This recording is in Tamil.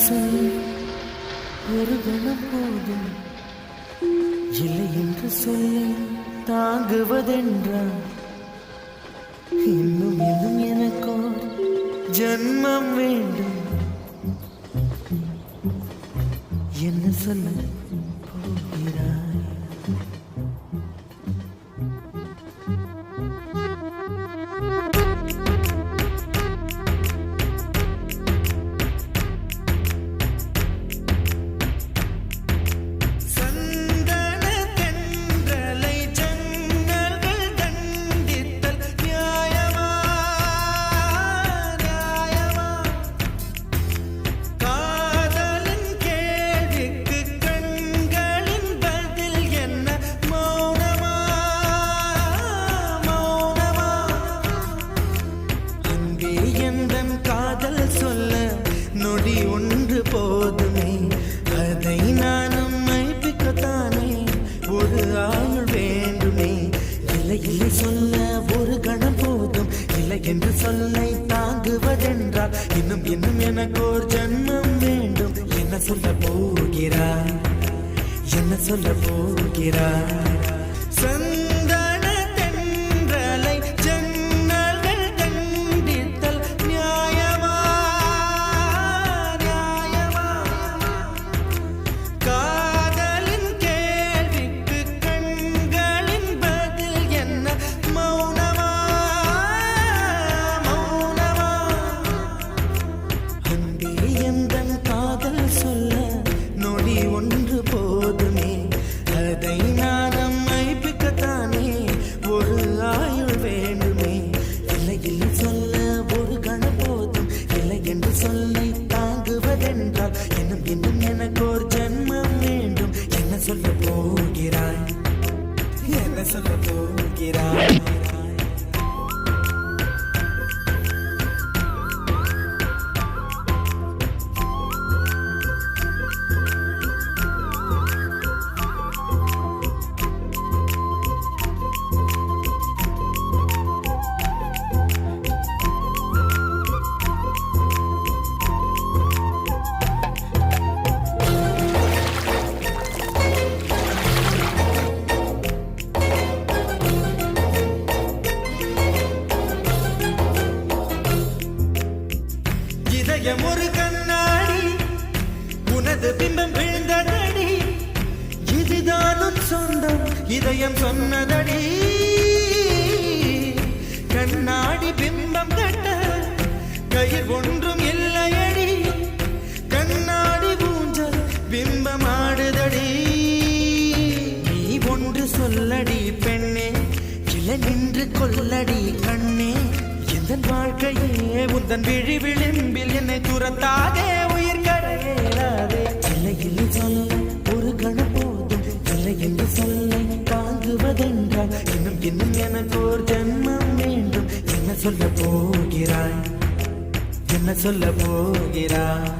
சொல் ஒரு கணம் போதும் இல்லை என்று சொல்லி தாங்குவதென்றால் இன்னும் இன்னும் எனக்கோ ஜன்மம் வேண்டும் என்ன சொல்ல போகிறாய் நொடி ஒன்று போதுமே அதை நானும் மைப்பிக்கத்தானே ஒரு ஆயுள் வேண்டுமே இல்லை இல்லை சொல்ல ஒரு கணம் போதும் இல்லை என்று சொல்லை தாங்குவதென்றால் இன்னும் இன்னும் எனக்கு ஒரு ஜன்மம் வேண்டும் என்ன சொல்ல போகிறாய் என்ன சொல்ல போகிறாய் சொல்லை தாங்குவதென்றால் இன்னும் இன்னும் எனக்கு ஒரு ஜன்மம் வேண்டும் என்ன சொல்ல போகிறாய் என்ன சொல்ல போகிறாய் ஒரு கண்ணாடி உனது பிம்பம் விழுந்ததடி இதுதானும் சொந்தம் இதயம் சொன்னதடி கண்ணாடி பிம்பம் கட்ட கயிர் ஒன்றும் இல்லையடி கண்ணாடி ஊஞ்சல் பிம்பம் ஆடுதடி நீ ஒன்று சொல்லடி பெண்ணே கிளை நின்று கொல்லடி கண்ணே என் வாழ்க்கையே உந்தன் விழி விளிம்பில் என்னை துரத்தாதே உயிர் கரையேறாதே இல்லை இல்லை சொல்ல ஒரு கணம் போதும் இல்லை என்று சொல்லை தாங்குவதென்றால் இன்னும் இன்னும் எனக்கு ஒரு ஜன்மம் வேண்டும் என்ன சொல்ல போகிறாய் என்ன சொல்ல போகிறாய்